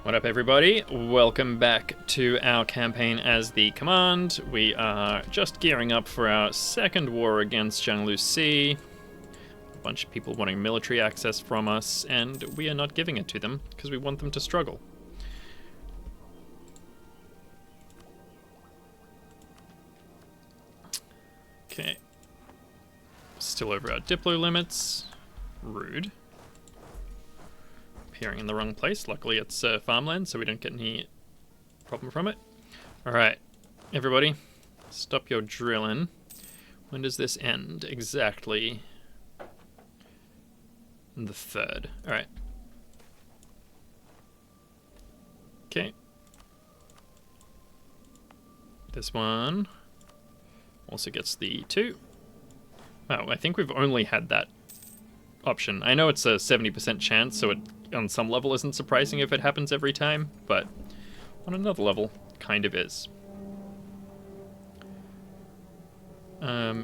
What up, everybody? Welcome back to our campaign as the Command. We are just gearing up for our second war against Zhang-Luci. A bunch of people wanting military access from us, and we are not giving it to them because we want them to struggle. Okay. Still over our Diplo limits. Rude. Appearing in the wrong place. Luckily it's farmland, so we don't get any problem from it. Alright, everybody, stop your drilling. When does this end? Exactly the 3rd. Alright. Okay. This one also gets the 2. Wow, I think we've only had that option. I know it's a 70% chance, so it on some level isn't surprising if it happens every time, but on another level, kind of is.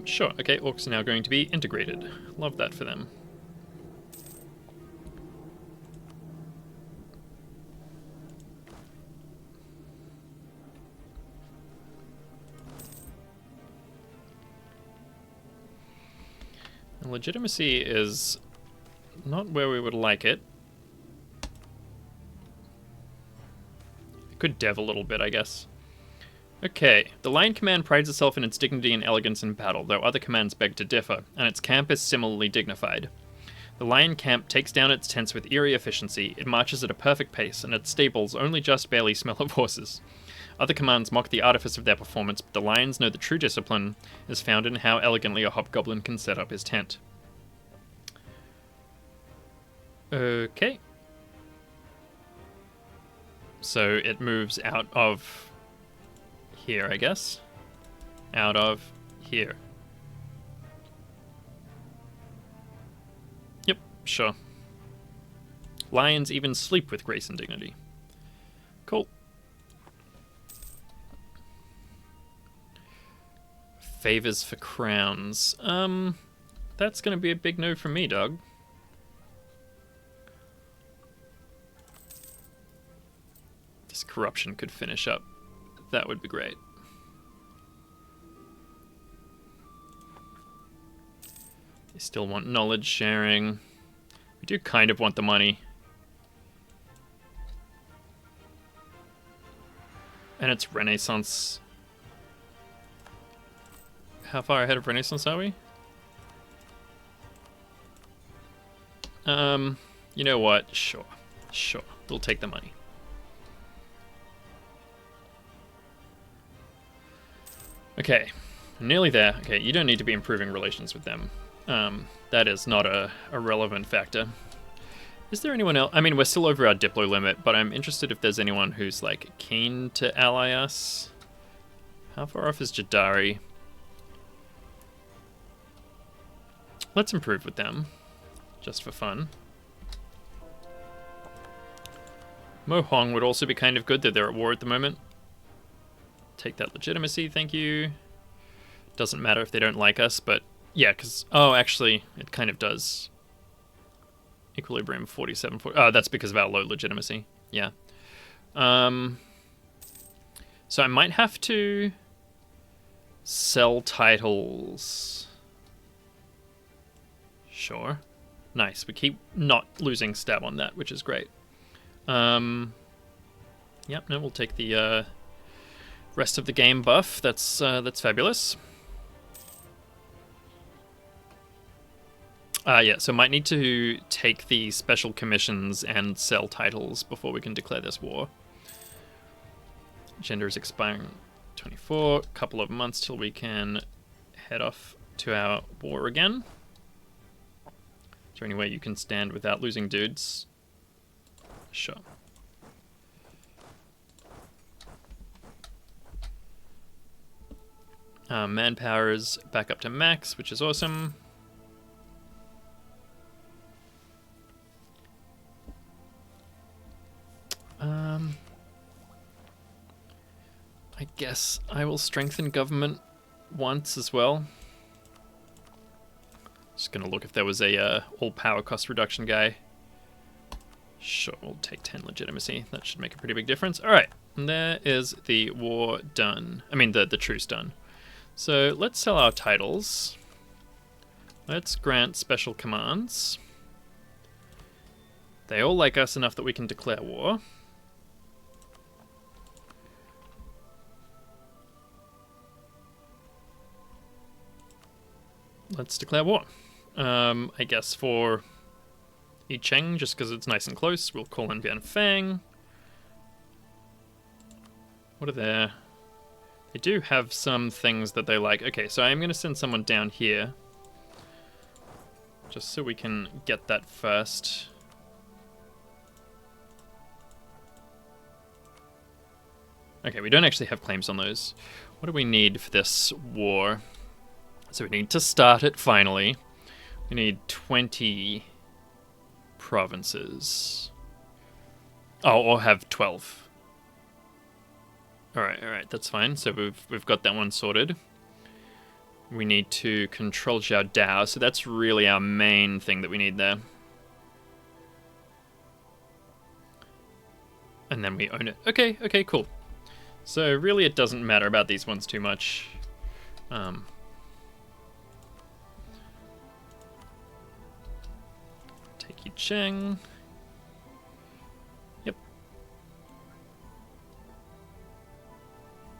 Sure, okay, orcs are now going to be integrated. Love that for them. And legitimacy is not where we would like it. Could dev a little bit, I guess. Okay, the Lion Command prides itself in its dignity and elegance in battle, though other commands beg to differ, and its camp is similarly dignified. The Lion Camp takes down its tents with eerie efficiency, it marches at a perfect pace, and its stables only just barely smell of horses. Other commands mock the artifice of their performance, but the Lions know the true discipline is found in how elegantly a hobgoblin can set up his tent. Okay. So it moves out of here, I guess. Out of here. Yep, sure. Lions even sleep with grace and dignity. Cool. Favors for crowns. That's gonna be a big no from me, dog. This corruption could finish up. That would be great. They still want knowledge sharing. We do kind of want the money. And it's Renaissance. How far ahead of Renaissance are we? You know what? Sure. We'll take the money. Okay, nearly there. Okay, you don't need to be improving relations with them. That is not a relevant factor. Is there anyone else? I mean, we're still over our Diplo limit, but I'm interested if there's anyone who's, like, keen to ally us. How far off is Jadari? Let's improve with them, just for fun. Mohong would also be kind of good, though they're at war at the moment. Take that legitimacy, thank you. Doesn't matter if they don't like us, but yeah, because... Oh, actually, it kind of does. Equilibrium 47... Oh, that's because of our low legitimacy. Yeah. So I might have to sell titles. Sure. Nice. We keep not losing stab on that, which is great. Yep, no, we'll take the... rest of the game buff. That's fabulous. Yeah, so might need to take the special commissions and sell titles before we can declare this war. Gender is expiring 24. Couple of months till we can head off to our war again. Is there any way you can stand without losing dudes? Sure. Manpower is back up to max, which is awesome. I guess I will strengthen government once as well. Just gonna look if there was a all power cost reduction guy. Sure, we'll take 10 legitimacy. That should make a pretty big difference. Alright, and there is the war done. I mean, the truce done. So let's sell our titles. Let's grant special commands. They all like us enough that we can declare war. Let's declare war. I guess for Yi Cheng, just because it's nice and close, we'll call in Vian Fang. What are there? They do have some things that they like. Okay, so I'm going to send someone down here. Just so we can get that first. Okay, we don't actually have claims on those. What do we need for this war? So we need to start it finally. We need 20 provinces. Oh, or have 12. Alright, that's fine. So we've got that one sorted. We need to control Zhao Dao, so that's really our main thing that we need there. And then we own it. Okay, cool. So really it doesn't matter about these ones too much. Take Yi Cheng. Yep.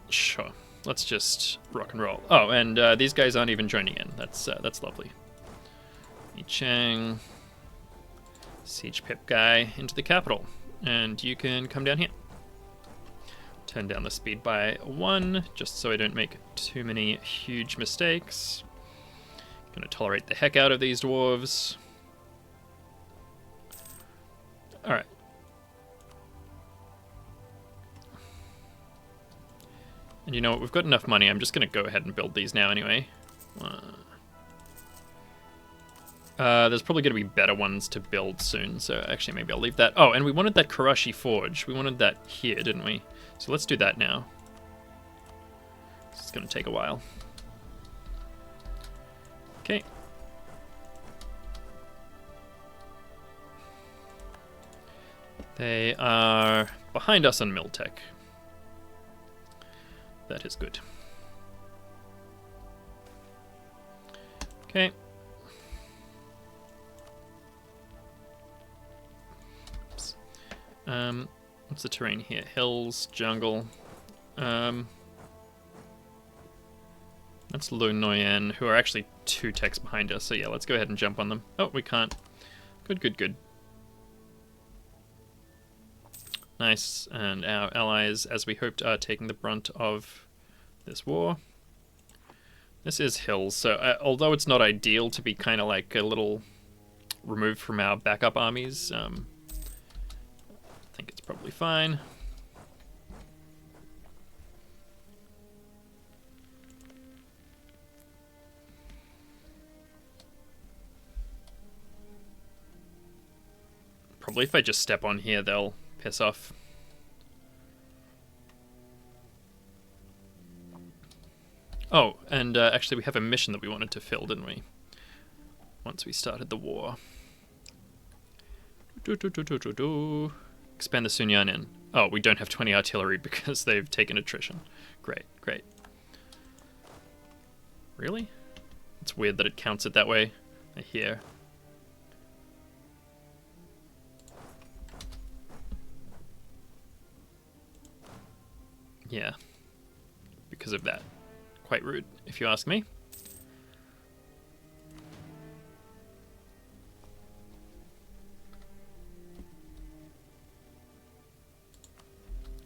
Sure. Let's just rock and roll. Oh, and these guys aren't even joining in. That's lovely. Yi Cheng. Siege Pip guy into the capital. And you can come down here. Turn down the speed by 1, just so I don't make too many huge mistakes. Gonna tolerate the heck out of these dwarves. Alright. And you know what, we've got enough money, I'm just gonna go ahead and build these now anyway. There's probably gonna be better ones to build soon, so actually maybe I'll leave that. Oh, and we wanted that Karashi Forge. We wanted that here, didn't we? So let's do that now. It's gonna take a while. Okay. They are behind us on Miltech. That is good. Okay. Oops. What's the terrain here? Hills, jungle. That's Lu Nguyen, who are actually 2 techs behind us. So yeah, let's go ahead and jump on them. Oh, we can't. Good. Nice, and our allies, as we hoped, are taking the brunt of this war. This is hills, so although it's not ideal to be kind of like a little removed from our backup armies, I think it's probably fine. Probably if I just step on here, they'll piss off. Oh, and actually we have a mission that we wanted to fill, didn't we? Once we started the war. Expand the Sunyanin. Oh, we don't have 20 artillery because they've taken attrition. Great. Really? It's weird that it counts it that way. Here. Yeah. Because of that. Quite rude, if you ask me.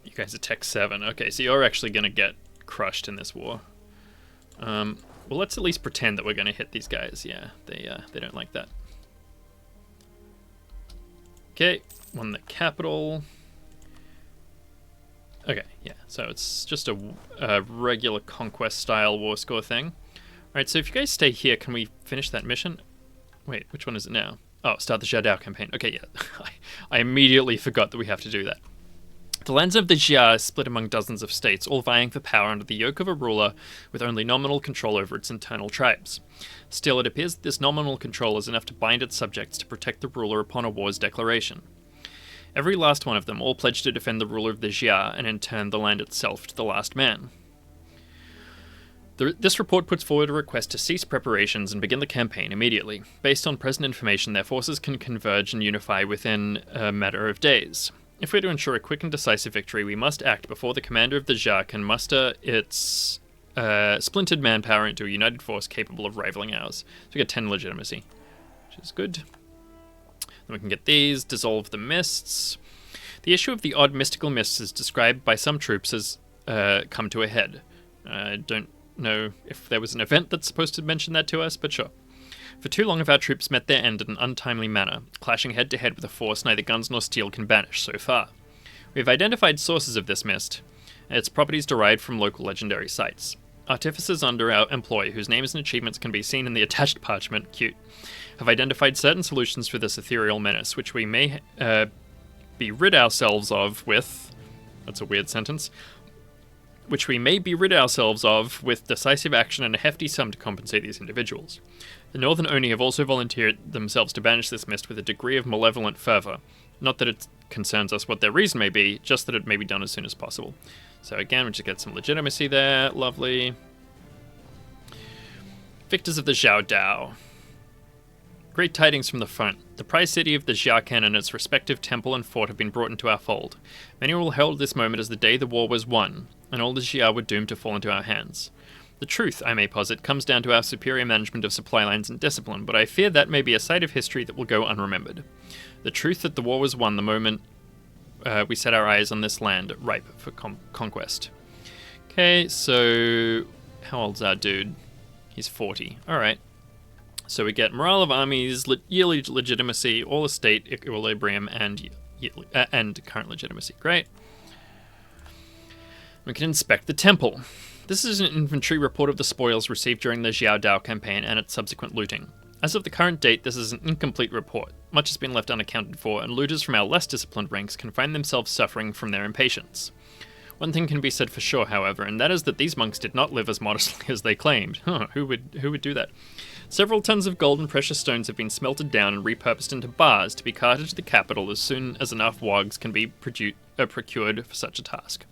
You guys are Tech 7. Okay, so you're actually going to get crushed in this war. Well, let's at least pretend that we're going to hit these guys. Yeah, they don't like that. Okay, won the capital. Okay, yeah, so it's just a regular conquest-style war score thing. Alright, so if you guys stay here, can we finish that mission? Wait, which one is it now? Oh, start the Jia campaign. Okay, yeah. I immediately forgot that we have to do that. The lands of the Jia is split among dozens of states, all vying for power under the yoke of a ruler with only nominal control over its internal tribes. Still, it appears that this nominal control is enough to bind its subjects to protect the ruler upon a war's declaration. Every last one of them, all pledged to defend the ruler of the Jia, and in turn the land itself to the last man. This report puts forward a request to cease preparations and begin the campaign immediately. Based on present information, their forces can converge and unify within a matter of days. If we're to ensure a quick and decisive victory, we must act before the commander of the Jia can muster its splintered manpower into a united force capable of rivaling ours. So we get 10 legitimacy, which is good. Then we can get these, dissolve the mists. The issue of the odd mystical mists is described by some troops as come to a head. I don't know if there was an event that's supposed to mention that to us, but sure. For too long have our troops met their end in an untimely manner, clashing head to head with a force neither guns nor steel can banish so far. We have identified sources of this mist, and its properties derived from local legendary sites. Artificers under our employ, whose names and achievements can be seen in the attached parchment, cute, have identified certain solutions for this ethereal menace, which we may be rid ourselves of with... That's a weird sentence. Which we may be rid ourselves of with decisive action and a hefty sum to compensate these individuals. The Northern Oni have also volunteered themselves to banish this mist with a degree of malevolent fervour. Not that it concerns us what their reason may be, just that it may be done as soon as possible. So again, we just get some legitimacy there. Lovely. Victors of the Zhao Dao. Great tidings from the front. The prize city of the Xiaocan and its respective temple and fort have been brought into our fold. Many will herald this moment as the day the war was won, and all the Xia were doomed to fall into our hands. The truth, I may posit, comes down to our superior management of supply lines and discipline, but I fear that may be a side of history that will go unremembered. The truth that the war was won the moment we set our eyes on this land ripe for conquest. Okay, so how old's our dude? He's 40. Alright. So we get morale of armies, yearly legitimacy, all estate, equilibrium, and current legitimacy. Great. We can inspect the temple. This is an inventory report of the spoils received during the Xiao Dao campaign and its subsequent looting. As of the current date, this is an incomplete report. Much has been left unaccounted for, and looters from our less disciplined ranks can find themselves suffering from their impatience. One thing can be said for sure, however, and that is that these monks did not live as modestly as they claimed. Who would do that? Several tons of gold and precious stones have been smelted down and repurposed into bars to be carted to the capital as soon as enough wogs can be procured for such a task.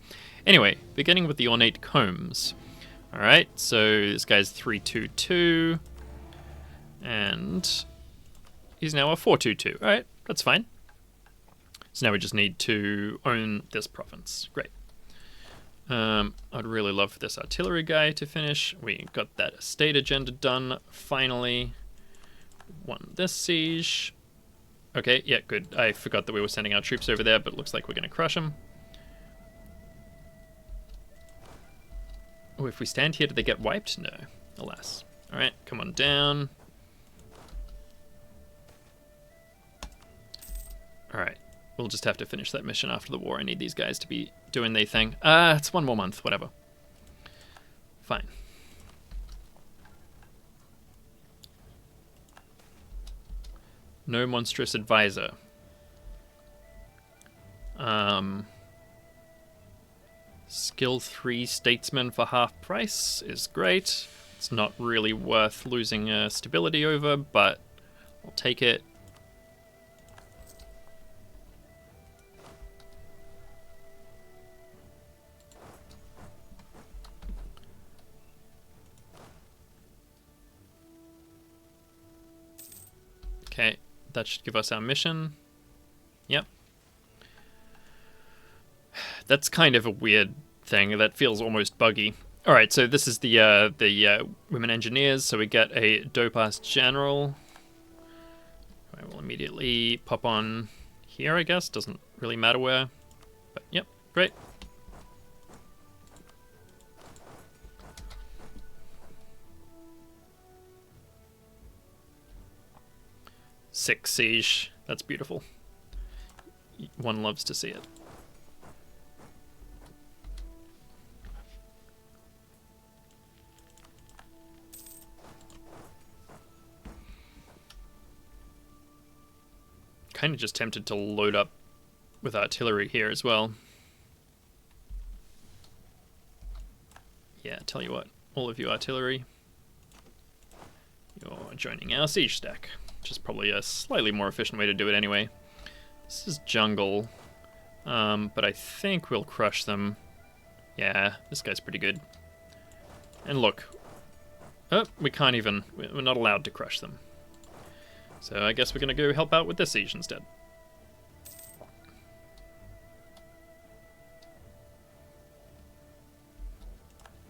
Anyway, beginning with the ornate combs. Alright, so this guy's 322, and he's now a 422. Alright, that's fine. So now we just need to own this province. Great. I'd really love for this artillery guy to finish. We got that estate agenda done, finally. Won this siege. Okay, yeah, good. I forgot that we were sending our troops over there, but it looks like we're going to crush them. Oh, if we stand here, do they get wiped? No, alas. Alright, come on down. Alright, we'll just have to finish that mission after the war. I need these guys to be doing their thing. It's 1 more month, whatever. Fine. No monstrous advisor. Skill 3 statesman for half price is great. It's not really worth losing stability over, but I'll take it. Okay, that should give us our mission. Yep. That's kind of a weird thing. That feels almost buggy. Alright, so this is the women engineers. So we get a dope-ass general. I will immediately pop on here, I guess. Doesn't really matter where. But yep, great. Six siege. That's beautiful. One loves to see it. Kind of just tempted to load up with artillery here as well. Yeah, tell you what, all of you artillery, you're joining our siege stack, which is probably a slightly more efficient way to do it anyway. This is jungle, but I think we'll crush them. Yeah, this guy's pretty good. And look, oh, we can't even, we're not allowed to crush them. So I guess we're going to go help out with this siege instead.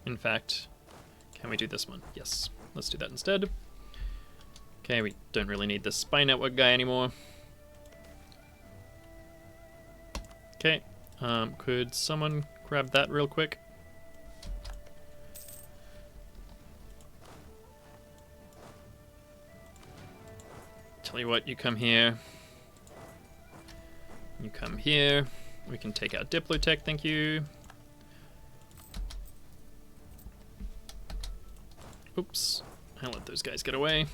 In fact, can we do this one? Yes, let's do that instead. Okay, we don't really need this spy network guy anymore. Okay, could someone grab that real quick? Tell you what, you come here. You come here. We can take out Diplotech, thank you. Oops, I'll let those guys get away.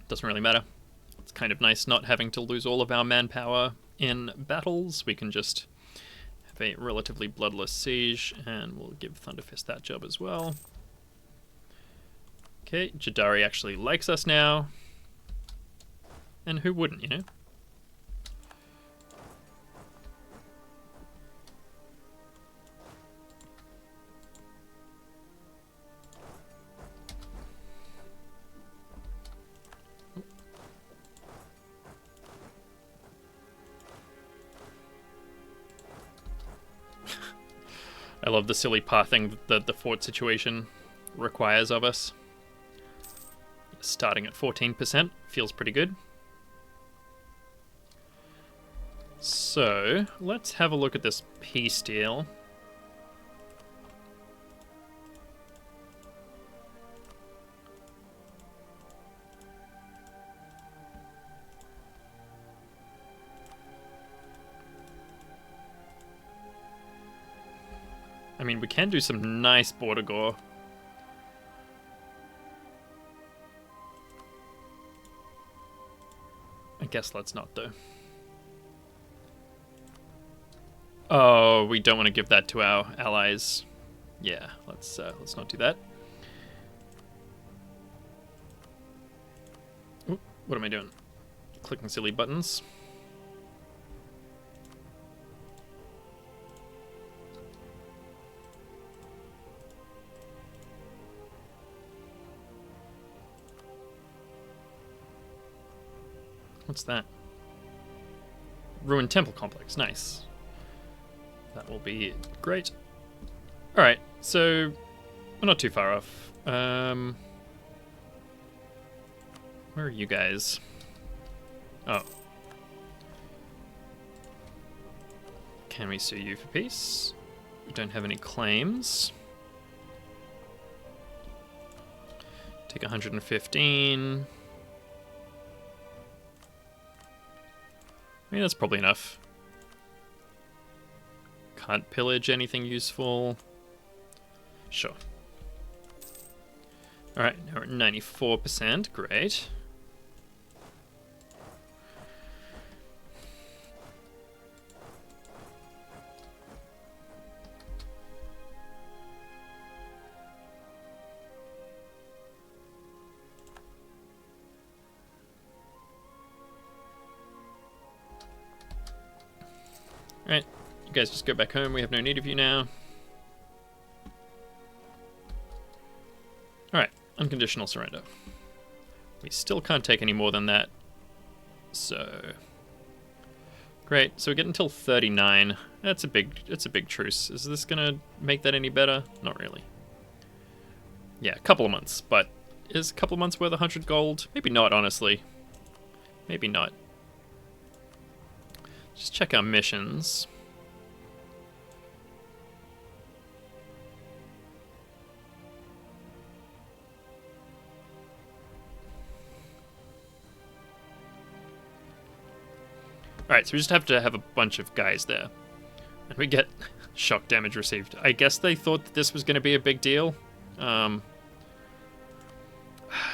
Doesn't really matter. It's kind of nice not having to lose all of our manpower in battles. We can just have a relatively bloodless siege, and we'll give Thunderfist that job as well. Okay, Jadari actually likes us now. And who wouldn't, you know? I love the silly pathing that the fort situation requires of us. Starting at 14% feels pretty good. So, let's have a look at this peace deal. I mean, we can do some nice border gore. I guess let's not, though. Oh, we don't want to give that to our allies. Yeah, let's not do that. Oop, what am I doing? Clicking silly buttons. What's that? Ruined Temple Complex, nice. That will be great. Alright, so we're not too far off. Where are you guys? Oh. Can we sue you for peace? We don't have any claims. Take 115. I mean, that's probably enough. Can't pillage anything useful. Sure. Alright, now we're at 94%. Great. Alright, you guys just go back home. We have no need of you now. Alright, unconditional surrender. We still can't take any more than that. So great. So we get until 39. That's a big truce. Is this gonna make that any better? Not really. Yeah, a couple of months, but is a couple of months worth 100 gold? Maybe not, honestly. Maybe not. Just check our missions. Alright, so we just have to have a bunch of guys there. And we get shock damage received. I guess they thought that this was going to be a big deal.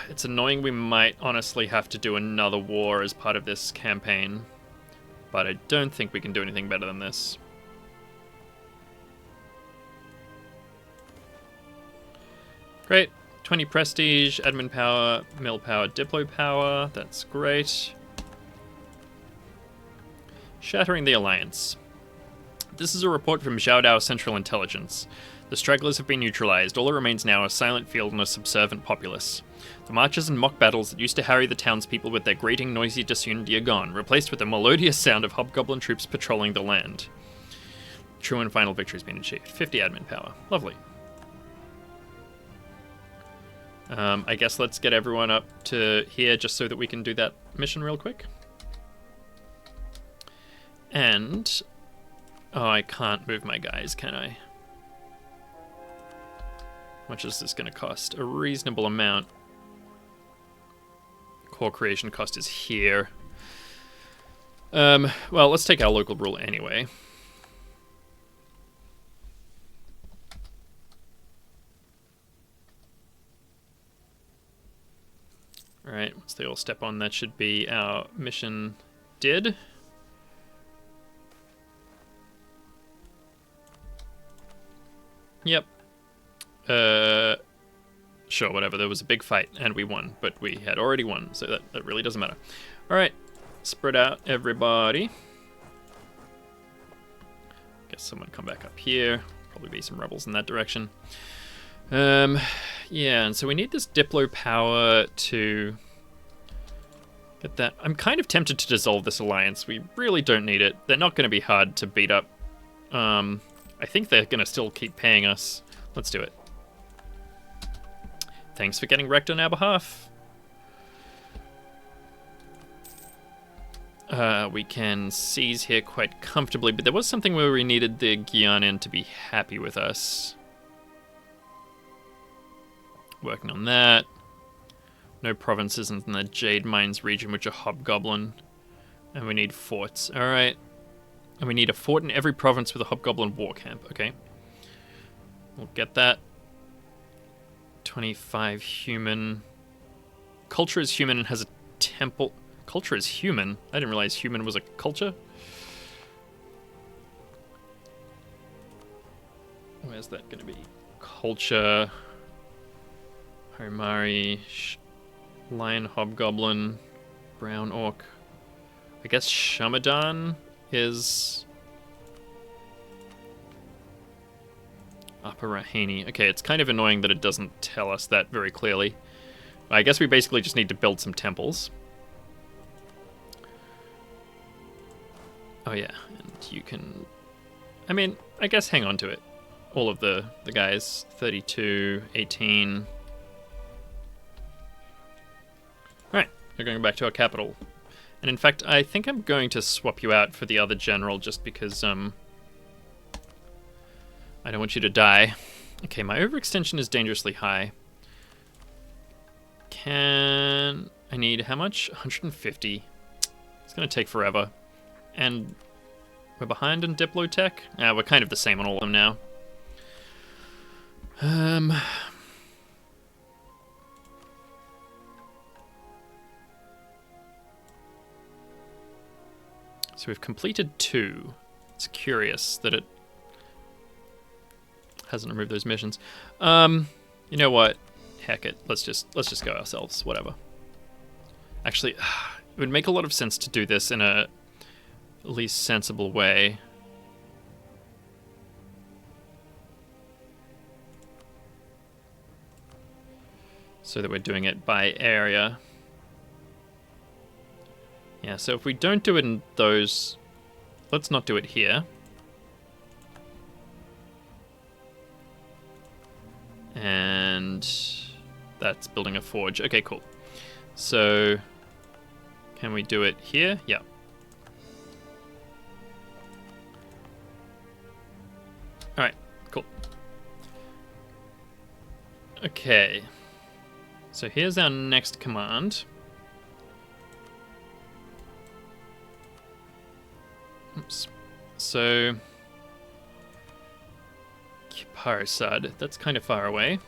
It's annoying we might honestly have to do another war as part of this campaign. But I don't think we can do anything better than this. Great. 20 prestige, admin power, mill power, diplo power. That's great. Shattering the Alliance. This is a report from Zhaodao Central Intelligence. The stragglers have been neutralized. All that remains now is a silent field and a subservient populace. The marches and mock battles that used to harry the townspeople with their grating, noisy disunity are gone, replaced with the melodious sound of hobgoblin troops patrolling the land. True and final victory has been achieved. 50 admin power. Lovely. I guess let's get everyone up to here just so that we can do that mission real quick. And... oh, I can't move my guys, can I? How much is this going to cost? A reasonable amount. Core creation cost is here. Well, let's take our local rule anyway. Alright, once they all step on, that should be our mission did. Yep. Sure, whatever. There was a big fight, and we won, but we had already won, so that really doesn't matter. Alright, spread out, everybody. Guess someone come back up here. Probably be some rebels in that direction. Yeah, and so we need this Diplo power to get that. I'm kind of tempted to dissolve this alliance. We really don't need it. They're not going to be hard to beat up. I think they're going to still keep paying us. Let's do it. Thanks for getting wrecked on our behalf. We can seize here quite comfortably, but there was something where we needed the Gyanin to be happy with us. Working on that. No provinces in the Jade Mines region, which are hobgoblin. And we need forts. Alright. And we need a fort in every province with a hobgoblin war camp. Okay. We'll get that. 25 human. Culture is human and has a temple. Culture is human? I didn't realize human was a culture. Where's that going to be? Culture. Homari. Lion Hobgoblin. Brown Orc. I guess Shamadan is Upper Rahini. Okay, it's kind of annoying that it doesn't tell us that very clearly. I guess we basically just need to build some temples. Oh yeah, and you can... I mean, I guess hang on to it. All of the guys. 32, 18... Alright, we're going back to our capital. And in fact, I think I'm going to swap you out for the other general just because, I don't want you to die. Okay, my overextension is dangerously high. I need how much? 150. It's going to take forever. And we're behind in Diplotech? We're kind of the same on all of them now. So we've completed 2. It's curious that it hasn't removed those missions. You know what? Heck it. Let's just go ourselves. Whatever. Actually, it would make a lot of sense to do this in a at least sensible way. So that we're doing it by area. Yeah, so if we don't do it in those... Let's not do it here. And that's building a forge. Okay, cool. So, can we do it here? Yeah. Alright, cool. Okay. So here's our next command. Oops. So, Kiparsad, that's kind of far away.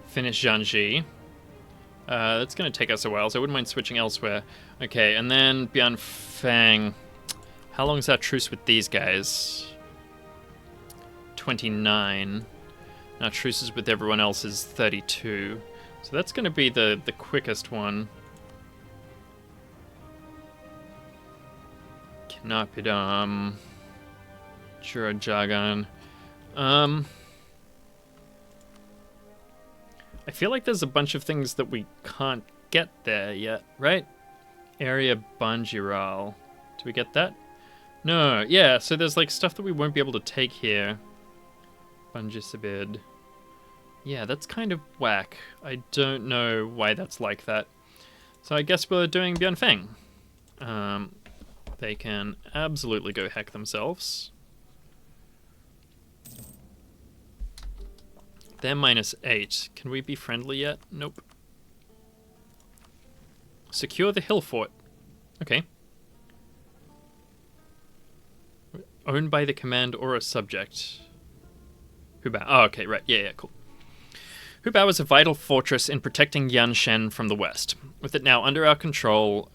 Finish Jiangxi. That's going to take us a while, so I wouldn't mind switching elsewhere. Okay, and then Bianfang. How long is our truce with these guys? 29. Now truces with everyone else is 32. So that's going to be the quickest one. Napidam. Churajagan. I feel like there's a bunch of things that we can't get there yet, right? Area Banjiral. Do we get that? No, yeah, so there's like stuff that we won't be able to take here. Banjisabid. Yeah, that's kind of whack. I don't know why that's like that. So I guess we're doing Bianfeng. They can absolutely go heck themselves. They're -8. Can we be friendly yet? Nope. Secure the hill fort. Okay. Owned by the command or a subject. Hubao. Oh, okay, right. Yeah, cool. Hubao is a vital fortress in protecting Yanshen from the west. With it now under our control,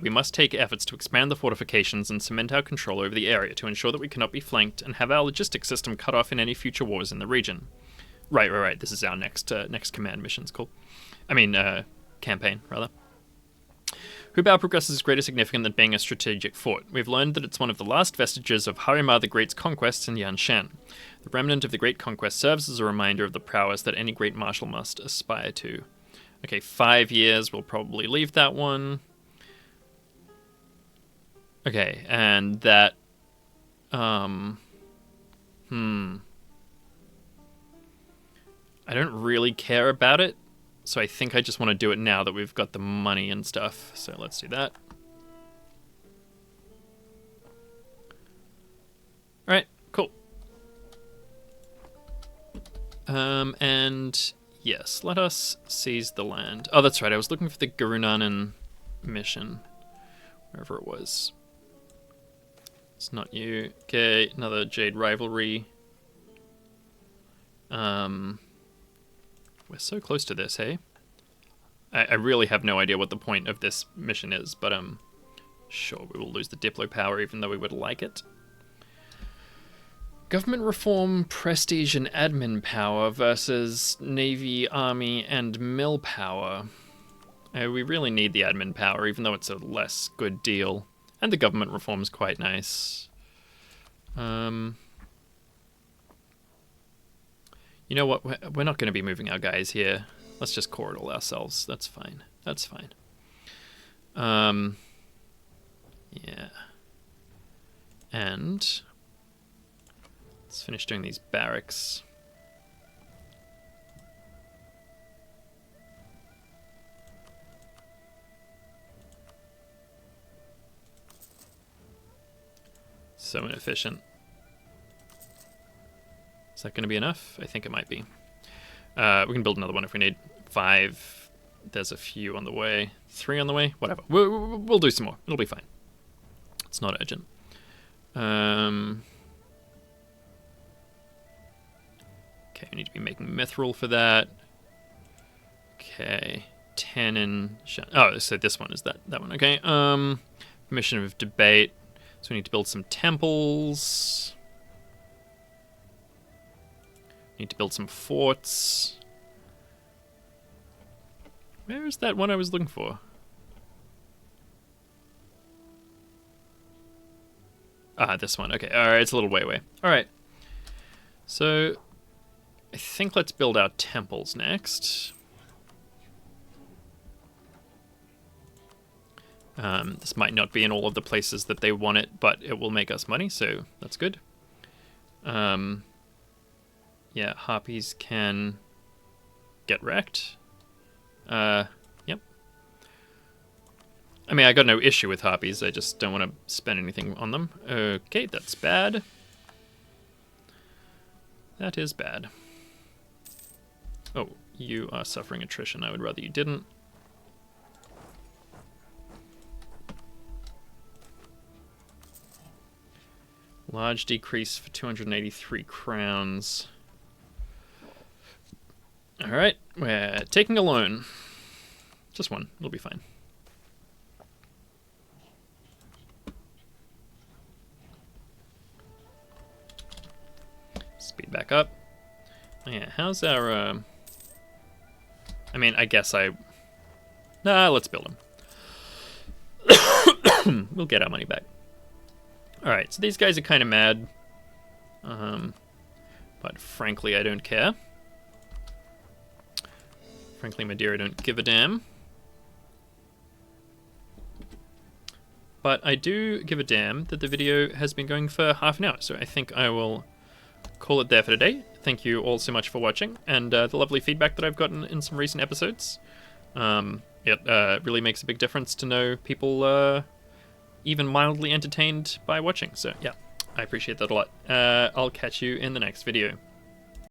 we must take efforts to expand the fortifications and cement our control over the area to ensure that we cannot be flanked and have our logistics system cut off in any future wars in the region. Right. This is our next command missions. Cool. I mean, campaign, rather. Hubao progresses greater significance than being a strategic fort. We've learned that it's one of the last vestiges of Harima the Great's conquests in Yanshen. The remnant of the Great Conquest serves as a reminder of the prowess that any great marshal must aspire to. Okay, 5 years. We'll probably leave that one. Okay, and that... I don't really care about it, so I think I just want to do it now that we've got the money and stuff. So let's do that. Alright, cool. And yes, let us seize the land. Oh, that's right, I was looking for the Gurunanan mission. Wherever it was. It's not you. Okay, another Jade rivalry. We're so close to this, hey? I really have no idea what the point of this mission is, but sure, we will lose the Diplo power even though we would like it. Government reform, prestige, and admin power versus Navy, Army, and mill power. We really need the admin power, even though it's a less good deal. And the government reform's quite nice. You know what? We're not going to be moving our guys here. Let's just core it all ourselves. That's fine. That's fine. Yeah. And let's finish doing these barracks. So inefficient. Is that going to be enough? I think it might be. We can build another one if we need. 5. There's a few on the way. 3 on the way. Whatever. We'll do some more. It'll be fine. It's not urgent. Okay, we need to be making mithril for that. Okay. Tannin. Oh, so this one is that one. Okay. Permission of debate. So we need to build some temples. Need to build some forts. Where is that one I was looking for? Ah, this one. Okay, alright, it's a little way away. Alright. So, I think let's build our temples next. This might not be in all of the places that they want it, but it will make us money, so that's good. Yeah, harpies can get wrecked. Yep. I mean, I got no issue with harpies. I just don't want to spend anything on them. Okay, that's bad. That is bad. Oh, you are suffering attrition. I would rather you didn't. Large decrease for 283 crowns. Alright, we're taking a loan. Just one, it'll be fine. Speed back up. Oh yeah, how's our, I mean, I guess Nah, let's build him. We'll get our money back. Alright, so these guys are kind of mad. But frankly, I don't care. Frankly, my dear, I don't give a damn. But I do give a damn that the video has been going for half an hour, so I think I will call it there for today. Thank you all so much for watching, and the lovely feedback that I've gotten in some recent episodes. It really makes a big difference to know people even mildly entertained by watching, so yeah, I appreciate that a lot. I'll catch you in the next video.